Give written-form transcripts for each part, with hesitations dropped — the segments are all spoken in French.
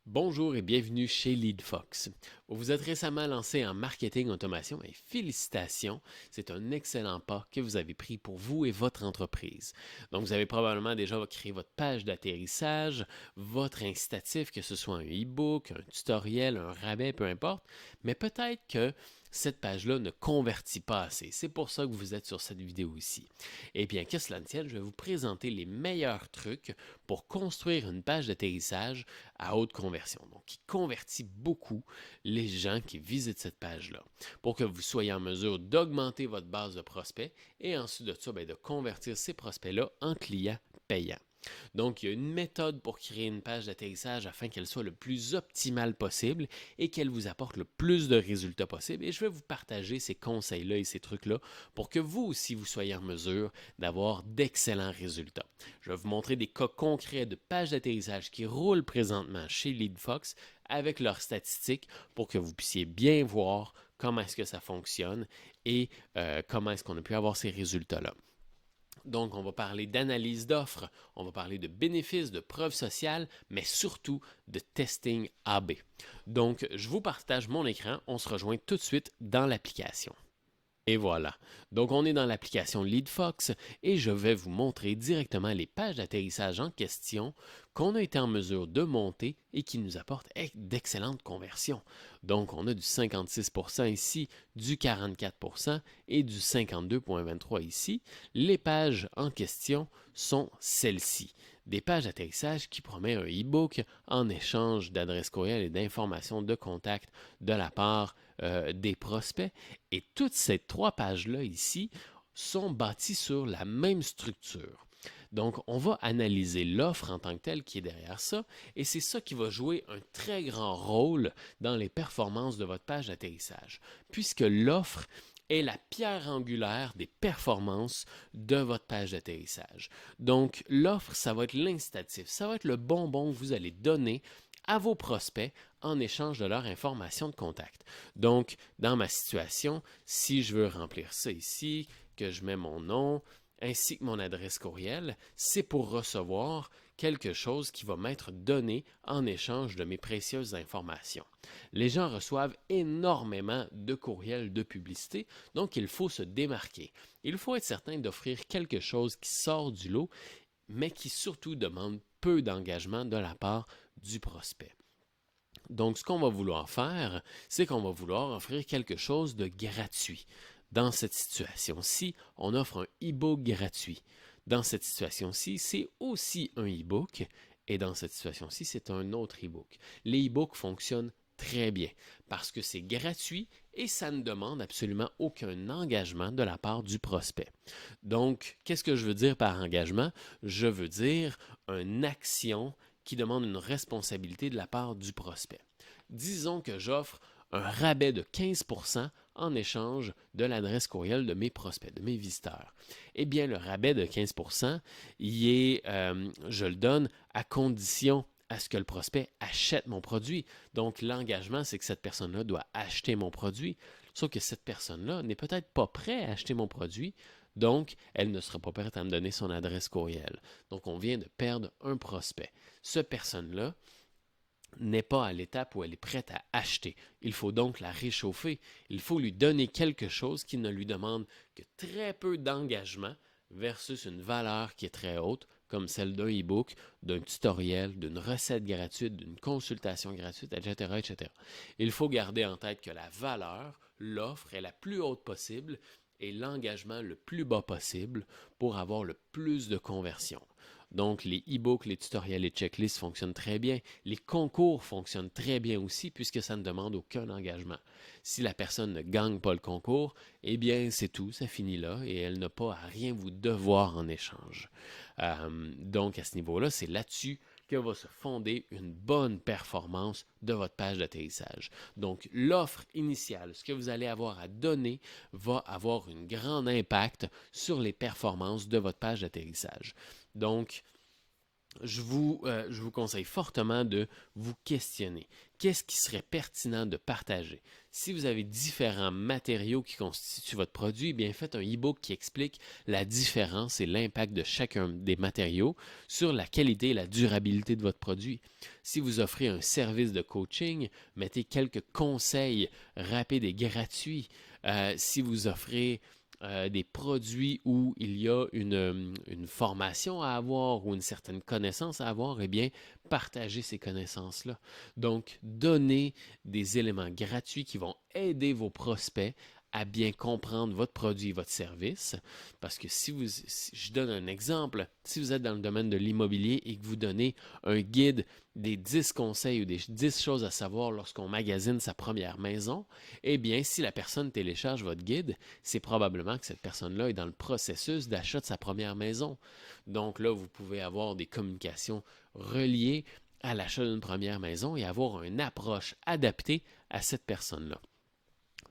Bonjour et bienvenue chez LeadFox. Vous vous êtes récemment lancé en marketing automation et félicitations, c'est un excellent pas que vous avez pris pour vous et votre entreprise. Donc vous avez probablement déjà créé votre page d'atterrissage, votre incitatif, que ce soit un e-book, un tutoriel, un rabais, peu importe, mais peut-être que cette page-là ne convertit pas assez. C'est pour ça que vous êtes sur cette vidéo ici. Eh bien, que cela ne tienne, je vais vous présenter les meilleurs trucs pour construire une page d'atterrissage à haute conversion, donc qui convertit beaucoup les gens qui visitent cette page-là, pour que vous soyez en mesure d'augmenter votre base de prospects et ensuite de ça, de convertir ces prospects-là en clients payants. Donc, il y a une méthode pour créer une page d'atterrissage afin qu'elle soit le plus optimale possible et qu'elle vous apporte le plus de résultats possible. Et je vais vous partager ces conseils-là et ces trucs-là pour que vous aussi, vous soyez en mesure d'avoir d'excellents résultats. Je vais vous montrer des cas concrets de pages d'atterrissage qui roulent présentement chez LeadFox avec leurs statistiques pour que vous puissiez bien voir comment est-ce que ça fonctionne et comment est-ce qu'on a pu avoir ces résultats-là. Donc, on va parler d'analyse d'offres, on va parler de bénéfices, de preuves sociales, mais surtout de testing AB. Donc, je vous partage mon écran, on se rejoint tout de suite dans l'application. Et voilà. Donc, on est dans l'application LeadFox et je vais vous montrer directement les pages d'atterrissage en question qu'on a été en mesure de monter et qui nous apportent d'excellentes conversions. Donc, on a du 56% ici, du 44% et du 52,23% ici. Les pages en question sont celles-ci. Des pages d'atterrissage qui promettent un e-book en échange d'adresses courriel et d'informations de contact de la part des prospects. Et toutes ces trois pages-là ici sont bâties sur la même structure. Donc, on va analyser l'offre en tant que telle qui est derrière ça, et c'est ça qui va jouer un très grand rôle dans les performances de votre page d'atterrissage, puisque l'offre est la pierre angulaire des performances de votre page d'atterrissage. Donc, l'offre, ça va être l'incitatif, ça va être le bonbon que vous allez donner à vos prospects en échange de leur information de contact. Donc, dans ma situation, si je veux remplir ça ici, que je mets mon nom, ainsi que mon adresse courriel, c'est pour recevoir quelque chose qui va m'être donné en échange de mes précieuses informations. Les gens reçoivent énormément de courriels de publicité, donc il faut se démarquer. Il faut être certain d'offrir quelque chose qui sort du lot, mais qui surtout demande peu d'engagement de la part du prospect. Donc, ce qu'on va vouloir faire, c'est qu'on va vouloir offrir quelque chose de gratuit. Dans cette situation-ci, on offre un e-book gratuit. Dans cette situation-ci, c'est aussi un e-book. Et dans cette situation-ci, c'est un autre e-book. Les e-books fonctionnent très bien parce que c'est gratuit et ça ne demande absolument aucun engagement de la part du prospect. Donc, qu'est-ce que je veux dire par engagement? Je veux dire une action qui demande une responsabilité de la part du prospect. Disons que j'offre un rabais de 15% en échange de l'adresse courriel de mes prospects, de mes visiteurs. Eh bien, le rabais de 15%, je le donne à condition à ce que le prospect achète mon produit. Donc, l'engagement, c'est que cette personne-là doit acheter mon produit. Sauf que cette personne-là n'est peut-être pas prête à acheter mon produit, donc elle ne sera pas prête à me donner son adresse courriel. Donc, on vient de perdre un prospect. Cette personne-là n'est pas à l'étape où elle est prête à acheter. Il faut donc la réchauffer. Il faut lui donner quelque chose qui ne lui demande que très peu d'engagement versus une valeur qui est très haute, comme celle d'un e-book, d'un tutoriel, d'une recette gratuite, d'une consultation gratuite, etc., etc. Il faut garder en tête que la valeur, l'offre est la plus haute possible et l'engagement le plus bas possible pour avoir le plus de conversion. Donc, les e-books, les tutoriels, les checklists fonctionnent très bien. Les concours fonctionnent très bien aussi puisque ça ne demande aucun engagement. Si la personne ne gagne pas le concours, eh bien, c'est tout, ça finit là et elle n'a pas à rien vous devoir en échange. Donc, à ce niveau-là, c'est là-dessus que va se fonder une bonne performance de votre page d'atterrissage. Donc, l'offre initiale, ce que vous allez avoir à donner, va avoir un grand impact sur les performances de votre page d'atterrissage. Donc, je vous conseille fortement de vous questionner. Qu'est-ce qui serait pertinent de partager? Si vous avez différents matériaux qui constituent votre produit, eh bien faites un e-book qui explique la différence et l'impact de chacun des matériaux sur la qualité et la durabilité de votre produit. Si vous offrez un service de coaching, mettez quelques conseils rapides et gratuits. Si vous offrez des produits où il y a une formation à avoir ou une certaine connaissance à avoir, eh bien, partagez ces connaissances-là. Donc, donnez des éléments gratuits qui vont aider vos prospects à bien comprendre votre produit et votre service. Parce que si je donne un exemple, si vous êtes dans le domaine de l'immobilier et que vous donnez un guide des 10 conseils ou des 10 choses à savoir lorsqu'on magasine sa première maison, eh bien, si la personne télécharge votre guide, c'est probablement que cette personne-là est dans le processus d'achat de sa première maison. Donc là, vous pouvez avoir des communications reliées à l'achat d'une première maison et avoir une approche adaptée à cette personne-là.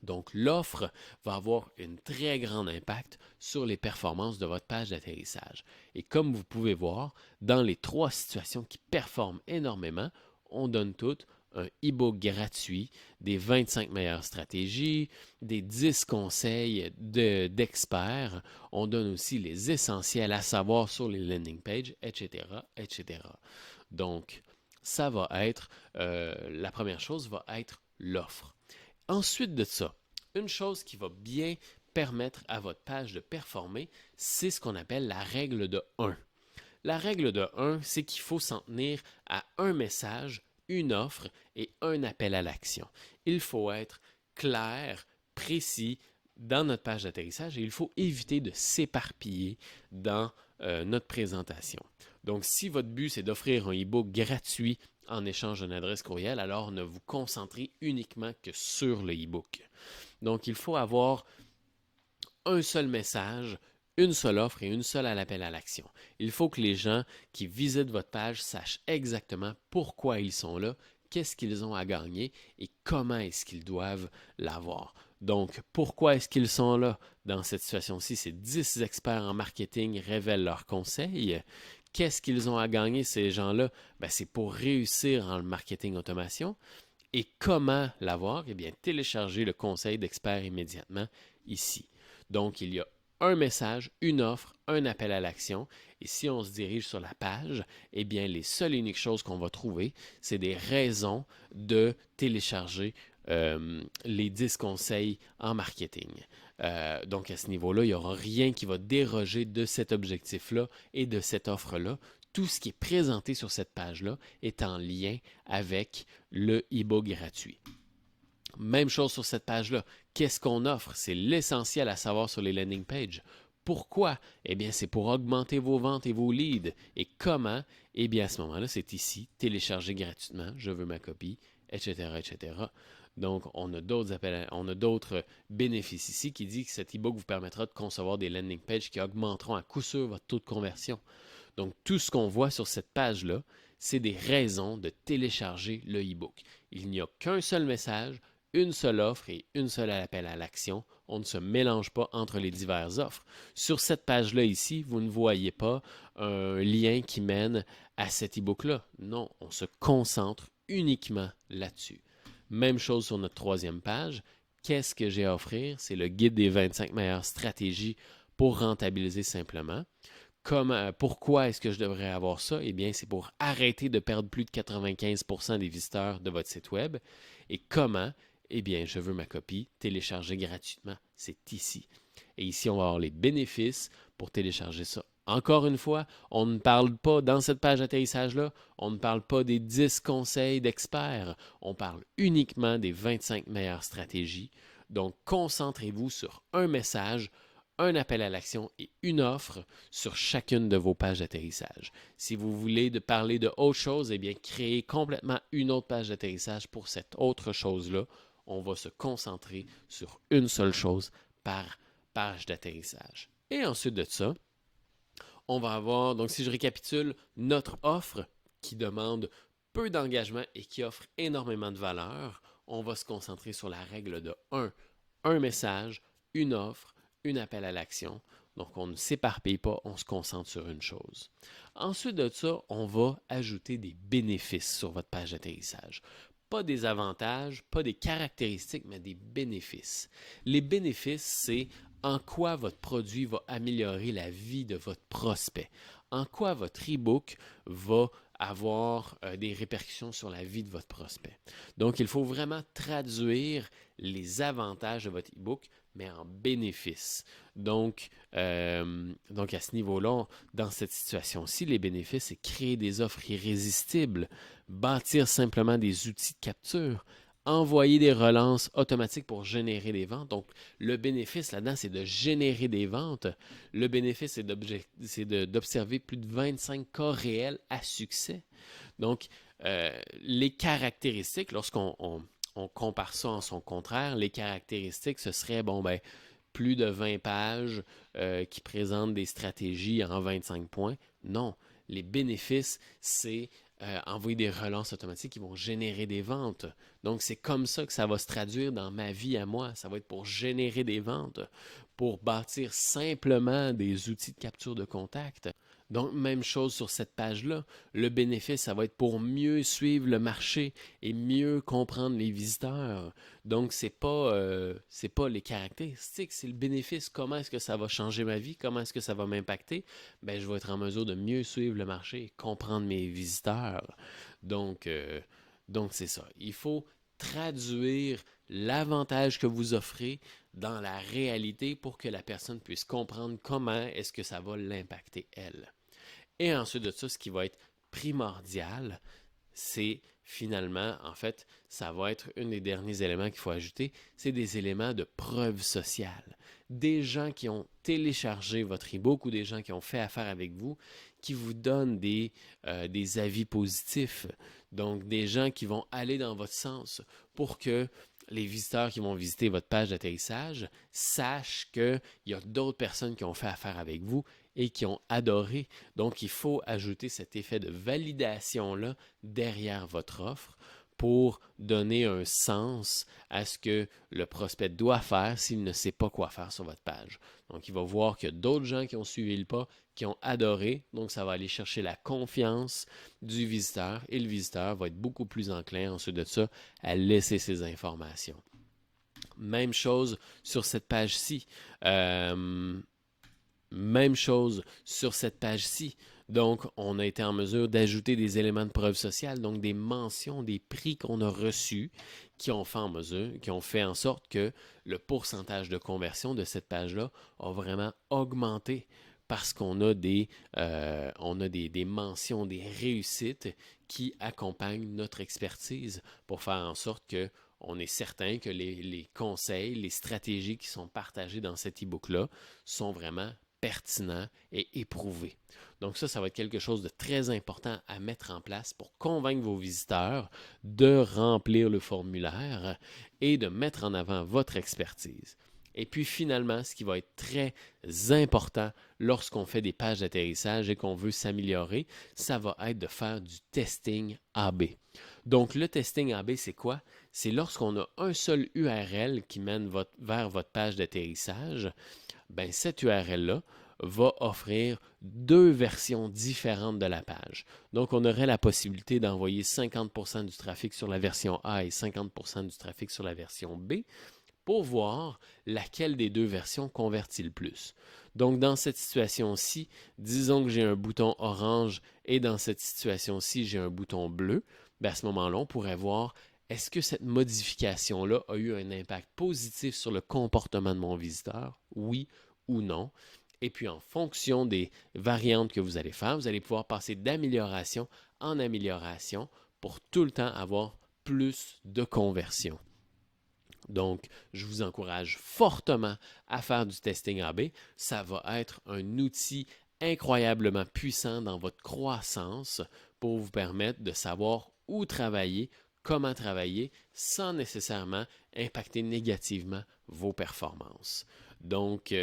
Donc, l'offre va avoir un très grand impact sur les performances de votre page d'atterrissage. Et comme vous pouvez voir, dans les 3 situations qui performent énormément, on donne toutes un e-book gratuit, des 25 meilleures stratégies, des 10 conseils d'experts. On donne aussi les essentiels à savoir sur les landing pages, etc., etc. Donc, ça va être, la première chose va être l'offre. Ensuite de ça, une chose qui va bien permettre à votre page de performer, c'est ce qu'on appelle la règle de 1. La règle de 1, c'est qu'il faut s'en tenir à un message, une offre et un appel à l'action. Il faut être clair, précis dans notre page d'atterrissage et il faut éviter de s'éparpiller dans notre présentation. Donc, si votre but, c'est d'offrir un e-book gratuit en échange d'une adresse courriel, alors ne vous concentrez uniquement que sur le e-book. Donc, il faut avoir un seul message, une seule offre et une seule à l'appel à l'action. Il faut que les gens qui visitent votre page sachent exactement pourquoi ils sont là, qu'est-ce qu'ils ont à gagner et comment est-ce qu'ils doivent l'avoir. Donc, pourquoi est-ce qu'ils sont là dans cette situation-ci? C'est 10 experts en marketing révèlent leurs conseils. Qu'est-ce qu'ils ont à gagner, ces gens-là? Ben, c'est pour réussir en marketing automation. Et comment l'avoir? Eh bien, téléchargez le conseil d'expert immédiatement ici. Donc, il y a un message, une offre, un appel à l'action. Et si on se dirige sur la page, eh bien, les seules et uniques choses qu'on va trouver, c'est des raisons de télécharger les 10 conseils en marketing. Donc, à ce niveau-là, il n'y aura rien qui va déroger de cet objectif-là et de cette offre-là. Tout ce qui est présenté sur cette page-là est en lien avec le e-book gratuit. Même chose sur cette page-là. Qu'est-ce qu'on offre? C'est l'essentiel à savoir sur les landing pages. Pourquoi? Eh bien, c'est pour augmenter vos ventes et vos leads. Et comment? Eh bien, à ce moment-là, c'est ici, télécharger gratuitement, je veux ma copie, etc., etc. Donc, on a d'autres bénéfices ici qui dit que cet e-book vous permettra de concevoir des landing pages qui augmenteront à coup sûr votre taux de conversion. Donc, tout ce qu'on voit sur cette page-là, c'est des raisons de télécharger le e-book. Il n'y a qu'un seul message, une seule offre et une seule appel à l'action. On ne se mélange pas entre les diverses offres. Sur cette page-là ici, vous ne voyez pas un lien qui mène à cet e-book-là. Non, on se concentre uniquement là-dessus. Même chose sur notre 3e page. Qu'est-ce que j'ai à offrir? C'est le guide des 25 meilleures stratégies pour rentabiliser simplement. Pourquoi est-ce que je devrais avoir ça? Eh bien, c'est pour arrêter de perdre plus de 95% des visiteurs de votre site web. Et comment? Eh bien, je veux ma copie télécharger gratuitement. C'est ici. Et ici, on va avoir les bénéfices pour télécharger ça. Encore une fois, on ne parle pas, dans cette page d'atterrissage-là, on ne parle pas des 10 conseils d'experts. On parle uniquement des 25 meilleures stratégies. Donc, concentrez-vous sur un message, un appel à l'action et une offre sur chacune de vos pages d'atterrissage. Si vous voulez parler de autre chose, eh bien, créez complètement une autre page d'atterrissage pour cette autre chose-là. On va se concentrer sur une seule chose par page d'atterrissage. Et ensuite de ça, on va avoir, donc si je récapitule, notre offre qui demande peu d'engagement et qui offre énormément de valeur. On va se concentrer sur la règle de un message, une offre, un appel à l'action. Donc, on ne s'éparpille pas, on se concentre sur une chose. Ensuite de ça, on va ajouter des bénéfices sur votre page d'atterrissage. Pas des avantages, pas des caractéristiques, mais des bénéfices. Les bénéfices, c'est en quoi votre produit va améliorer la vie de votre prospect, en quoi votre e-book va avoir des répercussions sur la vie de votre prospect. Donc, il faut vraiment traduire les avantages de votre e-book, mais en bénéfices. Donc à ce niveau-là, dans cette situation-ci, les bénéfices, c'est créer des offres irrésistibles, bâtir simplement des outils de capture, envoyer des relances automatiques pour générer des ventes. Donc, le bénéfice là-dedans, c'est de générer des ventes. Le bénéfice, c'est d'observer plus de 25 cas réels à succès. Donc, les caractéristiques, lorsqu'on compare ça en son contraire, les caractéristiques, ce serait, plus de 20 pages qui présentent des stratégies en 25 points. Non, les bénéfices, c'est envoyer des relances automatiques qui vont générer des ventes. Donc, c'est comme ça que ça va se traduire dans ma vie à moi. Ça va être pour générer des ventes, pour bâtir simplement des outils de capture de contact. Donc, même chose sur cette page-là. Le bénéfice, ça va être pour mieux suivre le marché et mieux comprendre les visiteurs. Donc, c'est pas les caractéristiques, c'est le bénéfice. Comment est-ce que ça va changer ma vie? Comment est-ce que ça va m'impacter? Je vais être en mesure de mieux suivre le marché et comprendre mes visiteurs. Donc c'est ça. Il faut traduire l'avantage que vous offrez dans la réalité pour que la personne puisse comprendre comment est-ce que ça va l'impacter, elle. Et ensuite de ça, ce qui va être primordial, c'est finalement, en fait, ça va être un des derniers éléments qu'il faut ajouter, c'est des éléments de preuve sociale. Des gens qui ont téléchargé votre e-book ou des gens qui ont fait affaire avec vous, qui vous donnent des avis positifs. Donc, des gens qui vont aller dans votre sens pour que les visiteurs qui vont visiter votre page d'atterrissage sachent qu'il y a d'autres personnes qui ont fait affaire avec vous et qui ont adoré. Donc, il faut ajouter cet effet de validation-là derrière votre offre pour donner un sens à ce que le prospect doit faire s'il ne sait pas quoi faire sur votre page. Donc, il va voir qu'il y a d'autres gens qui ont suivi le pas, qui ont adoré. Donc, ça va aller chercher la confiance du visiteur et le visiteur va être beaucoup plus enclin ensuite de ça à laisser ses informations. Même chose sur cette page-ci. Même chose sur cette page-ci. Donc, on a été en mesure d'ajouter des éléments de preuve sociale, donc des mentions, des prix qu'on a reçus qui ont fait en sorte que le pourcentage de conversion de cette page-là a vraiment augmenté parce qu'on a des mentions, des réussites qui accompagnent notre expertise pour faire en sorte que on est certain que les conseils, les stratégies qui sont partagées dans cet e-book-là sont vraiment pertinent et éprouvé. Donc ça va être quelque chose de très important à mettre en place pour convaincre vos visiteurs de remplir le formulaire et de mettre en avant votre expertise. Et puis finalement, ce qui va être très important lorsqu'on fait des pages d'atterrissage et qu'on veut s'améliorer, ça va être de faire du testing AB. Donc le testing AB, c'est quoi? C'est lorsqu'on a un seul URL qui mène vers votre page d'atterrissage, cette URL-là va offrir deux versions différentes de la page. Donc, on aurait la possibilité d'envoyer 50% du trafic sur la version A et 50% du trafic sur la version B pour voir laquelle des deux versions convertit le plus. Donc, dans cette situation-ci, disons que j'ai un bouton orange et dans cette situation-ci, j'ai un bouton bleu. À ce moment-là, on pourrait voir est-ce que cette modification-là a eu un impact positif sur le comportement de mon visiteur? Oui ou non? Et puis, en fonction des variantes que vous allez faire, vous allez pouvoir passer d'amélioration en amélioration pour tout le temps avoir plus de conversion. Donc, je vous encourage fortement à faire du testing AB. Ça va être un outil incroyablement puissant dans votre croissance pour vous permettre de savoir où travailler, comment travailler, sans nécessairement impacter négativement vos performances. Donc,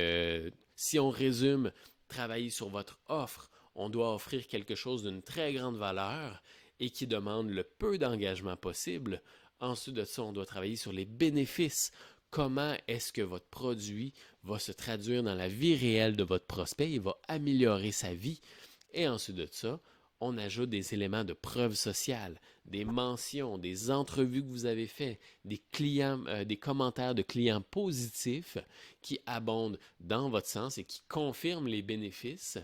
si on résume, travailler sur votre offre, on doit offrir quelque chose d'une très grande valeur et qui demande le peu d'engagement possible. Ensuite de ça, on doit travailler sur les bénéfices. comment est-ce que votre produit va se traduire dans la vie réelle de votre prospect, il va améliorer sa vie. Et ensuite de ça, on ajoute des éléments de preuve sociale, des mentions, des entrevues que vous avez faites, des clients, des commentaires de clients positifs qui abondent dans votre sens et qui confirment les bénéfices.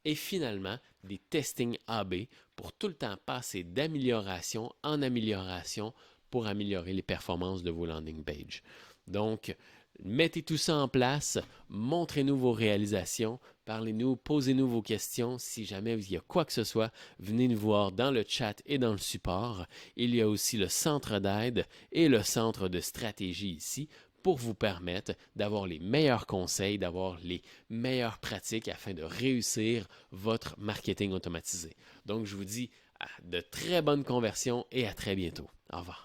Et finalement, des testings A/B pour tout le temps passer d'amélioration en amélioration pour améliorer les performances de vos landing pages. Donc, mettez tout ça en place, montrez-nous vos réalisations, parlez-nous, posez-nous vos questions. Si jamais il y a quoi que ce soit, venez nous voir dans le chat et dans le support. Il y a aussi le centre d'aide et le centre de stratégie ici pour vous permettre d'avoir les meilleurs conseils, d'avoir les meilleures pratiques afin de réussir votre marketing automatisé. Donc, je vous dis de très bonnes conversions et à très bientôt. Au revoir.